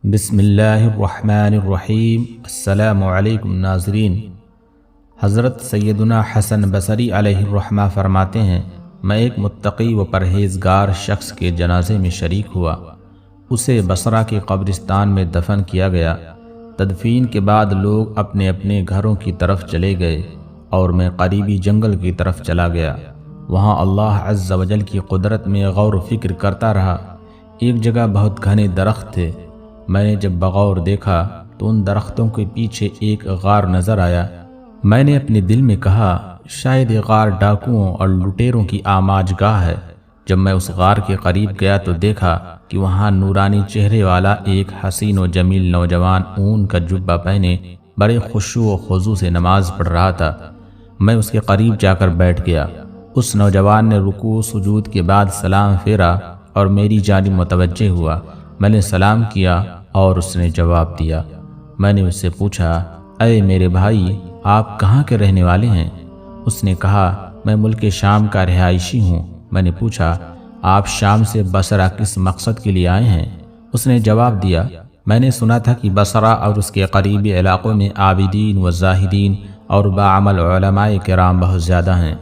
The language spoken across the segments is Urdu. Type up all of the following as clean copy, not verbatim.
بسم اللہ الرحمن الرحیم۔ السلام علیکم ناظرین۔ حضرت سیدنا حسن بصری علیہ الرحمہ فرماتے ہیں، میں ایک متقی و پرہیزگار شخص کے جنازے میں شریک ہوا۔ اسے بصرہ کے قبرستان میں دفن کیا گیا۔ تدفین کے بعد لوگ اپنے اپنے گھروں کی طرف چلے گئے اور میں قریبی جنگل کی طرف چلا گیا۔ وہاں اللہ عز و جل کی قدرت میں غور و فکر کرتا رہا۔ ایک جگہ بہت گھنے درخت تھے۔ میں نے جب بغور دیکھا تو ان درختوں کے پیچھے ایک غار نظر آیا۔ میں نے اپنے دل میں کہا، شاید یہ غار ڈاکوؤں اور لٹیروں کی آماج گاہ ہے۔ جب میں اس غار کے قریب گیا تو دیکھا کہ وہاں نورانی چہرے والا ایک حسین و جمیل نوجوان اون کا جبہ پہنے بڑے خشوع و خضوع سے نماز پڑھ رہا تھا۔ میں اس کے قریب جا کر بیٹھ گیا۔ اس نوجوان نے رکوع سجود کے بعد سلام پھیرا اور میری جانب متوجہ ہوا۔ میں نے سلام کیا اور اس نے جواب دیا۔ میں نے اس سے پوچھا، اے میرے بھائی، آپ کہاں کے رہنے والے ہیں؟ اس نے کہا، میں ملک شام کا رہائشی ہوں۔ میں نے پوچھا، آپ شام سے بصرہ کس مقصد کے لیے آئے ہیں؟ اس نے جواب دیا، میں نے سنا تھا کہ بصرہ اور اس کے قریبی علاقوں میں عابدین و زاہدین اور باعمل علماء کرام بہت زیادہ ہیں۔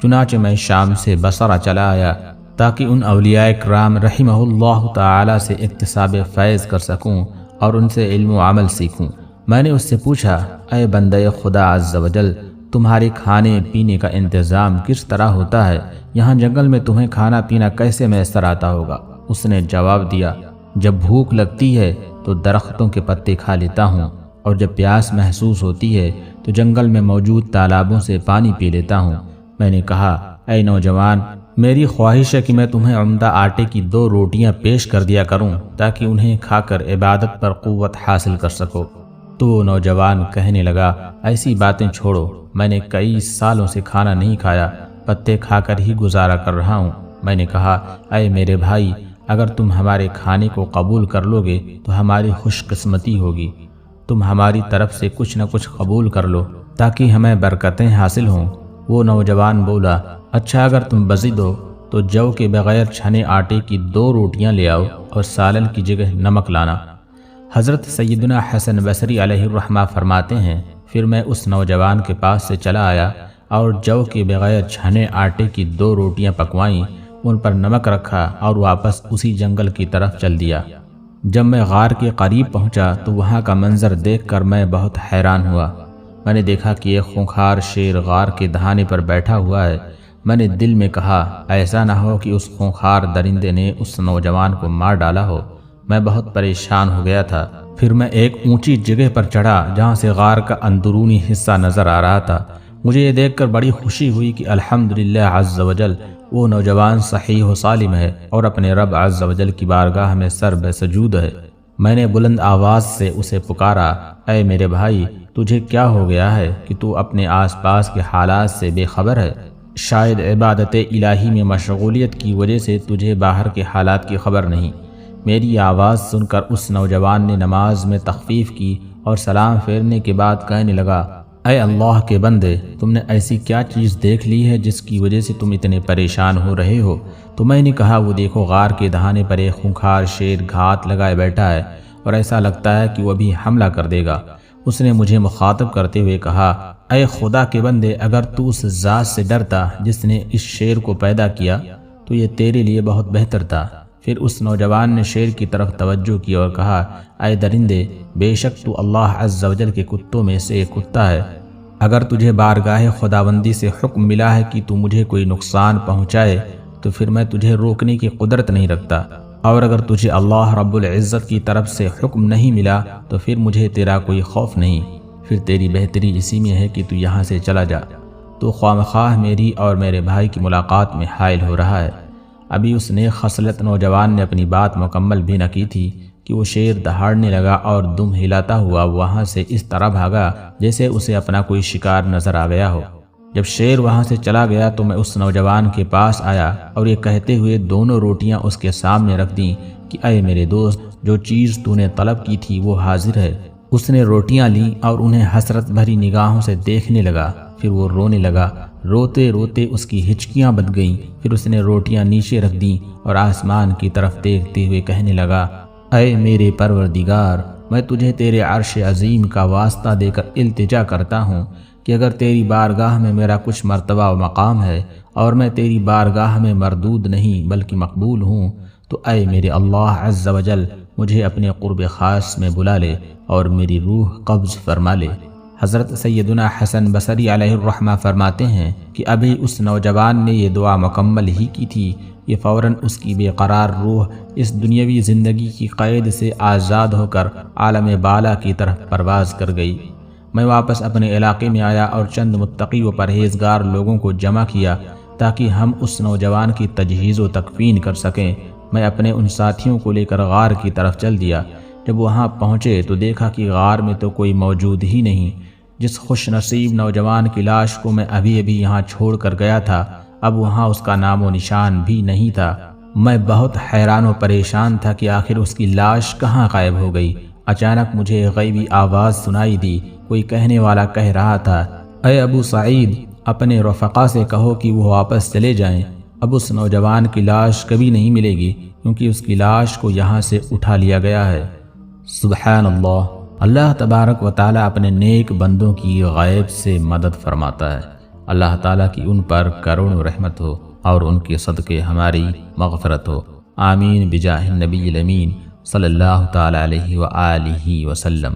چنانچہ میں شام سے بصرہ چلا آیا تاکہ ان اولیاء کرام رحمہ اللہ تعالی سے اکتساب فیض کر سکوں اور ان سے علم و عمل سیکھوں۔ میں نے اس سے پوچھا، اے بندہ خدا عز و جل، تمہارے کھانے پینے کا انتظام کس طرح ہوتا ہے؟ یہاں جنگل میں تمہیں کھانا پینا کیسے میسر آتا ہوگا؟ اس نے جواب دیا، جب بھوک لگتی ہے تو درختوں کے پتے کھا لیتا ہوں، اور جب پیاس محسوس ہوتی ہے تو جنگل میں موجود تالابوں سے پانی پی لیتا ہوں۔ میں نے کہا، اے نوجوان، میری خواہش ہے کہ میں تمہیں عمدہ آٹے کی 2 روٹیاں پیش کر دیا کروں تاکہ انہیں کھا کر عبادت پر قوت حاصل کر سکو۔ تو نوجوان کہنے لگا، ایسی باتیں چھوڑو، میں نے کئی سالوں سے کھانا نہیں کھایا، پتے کھا کر ہی گزارا کر رہا ہوں۔ میں نے کہا، اے میرے بھائی، اگر تم ہمارے کھانے کو قبول کر لو گے تو ہماری خوش قسمتی ہوگی۔ تم ہماری طرف سے کچھ نہ کچھ قبول کر لو تاکہ ہمیں برکتیں حاصل ہوں۔ وہ نوجوان بولا، اچھا، اگر تم بضد ہو تو جو کے بغیر چھنے آٹے کی 2 روٹیاں لے آؤ اور سالن کی جگہ نمک لانا۔ حضرت سیدنا حسن بصری علیہ الرحمہ فرماتے ہیں، پھر میں اس نوجوان کے پاس سے چلا آیا اور جو کے بغیر چھنے آٹے کی 2 روٹیاں پکوائیں، ان پر نمک رکھا اور واپس اسی جنگل کی طرف چل دیا۔ جب میں غار کے قریب پہنچا تو وہاں کا منظر دیکھ کر میں بہت حیران ہوا۔ میں نے دیکھا کہ ایک خونخوار شیر غار کے دہانے پر بیٹھا ہوا ہے۔ میں نے دل میں کہا، ایسا نہ ہو کہ اس خونخوار درندے نے اس نوجوان کو مار ڈالا ہو۔ میں بہت پریشان ہو گیا تھا۔ پھر میں ایک اونچی جگہ پر چڑھا جہاں سے غار کا اندرونی حصہ نظر آ رہا تھا۔ مجھے یہ دیکھ کر بڑی خوشی ہوئی کہ الحمدللہ عز و جل، وہ نوجوان صحیح و سالم ہے اور اپنے رب عز و جل کی بارگاہ میں سر بے سجود ہے۔ میں نے بلند آواز سے اسے پکارا، اے میرے بھائی، تجھے کیا ہو گیا ہے کہ تو اپنے آس پاس کے حالات سے بے خبر ہے؟ شاید عبادت الہی میں مشغولیت کی وجہ سے تجھے باہر کے حالات کی خبر نہیں۔ میری آواز سن کر اس نوجوان نے نماز میں تخفیف کی اور سلام پھیرنے کے بعد کہنے لگا، اے اللہ کے بندے، تم نے ایسی کیا چیز دیکھ لی ہے جس کی وجہ سے تم اتنے پریشان ہو رہے ہو؟ تو میں نے کہا، وہ دیکھو، غار کے دہانے پر ایک خونخوار شیر گھات لگائے بیٹھا ہے اور ایسا لگتا ہے کہ وہ ابھی حملہ کر دے گا۔ اس نے مجھے مخاطب کرتے ہوئے کہا، اے خدا کے بندے، اگر تو اس ذات سے ڈرتا جس نے اس شیر کو پیدا کیا تو یہ تیرے لیے بہت بہتر تھا۔ پھر اس نوجوان نے شیر کی طرف توجہ کی اور کہا، اے درندے، بے شک تو اللہ عز و جل کے کتوں میں سے ایک کتا ہے۔ اگر تجھے بارگاہ خداوندی سے حکم ملا ہے کہ تو مجھے کوئی نقصان پہنچائے تو پھر میں تجھے روکنے کی قدرت نہیں رکھتا، اور اگر تجھے اللہ رب العزت کی طرف سے حکم نہیں ملا تو پھر مجھے تیرا کوئی خوف نہیں۔ پھر تیری بہتری اسی میں ہے کہ تو یہاں سے چلا جا۔ تو خواہ میری اور میرے بھائی کی ملاقات میں حائل ہو رہا ہے۔ ابھی اس نے خصلت نوجوان نے اپنی بات مکمل بھی نہ کی تھی کہ وہ شیر دہاڑنے لگا اور دم ہلاتا ہوا وہاں سے اس طرح بھاگا جیسے اسے اپنا کوئی شکار نظر آ گیا ہو۔ جب شیر وہاں سے چلا گیا تو میں اس نوجوان کے پاس آیا اور یہ کہتے ہوئے 2 روٹیاں اس کے سامنے رکھ دیں کہ اے میرے دوست، جو چیز تو نے طلب کی تھی وہ حاضر ہے۔ اس نے روٹیاں لیں اور انہیں حسرت بھری نگاہوں سے دیکھنے لگا۔ پھر وہ رونے لگا۔ روتے روتے اس کی ہچکیاں بندھ گئیں۔ پھر اس نے روٹیاں نیچے رکھ دیں اور آسمان کی طرف دیکھتے ہوئے کہنے لگا، اے میرے پروردگار، میں تجھے تیرے عرش عظیم کا واسطہ دے کر التجا کرتا ہوں کہ اگر تیری بارگاہ میں میرا کچھ مرتبہ و مقام ہے اور میں تیری بارگاہ میں مردود نہیں بلکہ مقبول ہوں، تو اے میرے اللہ عز و جل مجھے اپنے قرب خاص میں بلا لے اور میری روح قبض فرما لے۔ حضرت سیدنا حسن بصری علیہ الرحمہ فرماتے ہیں کہ ابھی اس نوجوان نے یہ دعا مکمل ہی کی تھی کہ فوراً اس کی بے قرار روح اس دنیاوی زندگی کی قید سے آزاد ہو کر عالم بالا کی طرف پرواز کر گئی۔ میں واپس اپنے علاقے میں آیا اور چند متقی و پرہیزگار لوگوں کو جمع کیا تاکہ ہم اس نوجوان کی تجہیز و تکفین کر سکیں۔ میں اپنے ان ساتھیوں کو لے کر غار کی طرف چل دیا۔ جب وہاں پہنچے تو دیکھا کہ غار میں تو کوئی موجود ہی نہیں۔ جس خوش نصیب نوجوان کی لاش کو میں ابھی یہاں چھوڑ کر گیا تھا، اب وہاں اس کا نام و نشان بھی نہیں تھا۔ میں بہت حیران و پریشان تھا کہ آخر اس کی لاش کہاں غائب ہو گئی۔ اچانک مجھے غیبی آواز سنائی دی۔ کوئی کہنے والا کہہ رہا تھا، اے ابو سعید، اپنے رفقا سے کہو کہ وہ واپس چلے جائیں، اب اس نوجوان کی لاش کبھی نہیں ملے گی کیونکہ اس کی لاش کو یہاں سے اٹھا لیا گیا ہے۔ سبحان اللہ، اللہ تبارک و تعالیٰ اپنے نیک بندوں کی غیب سے مدد فرماتا ہے۔ اللہ تعالیٰ کی ان پر کروڑوں رحمت ہو اور ان کے صدقے ہماری مغفرت ہو، آمین بجاہ النبی الامین صلی اللہ تعالیٰ علیہ وآلہ وسلم۔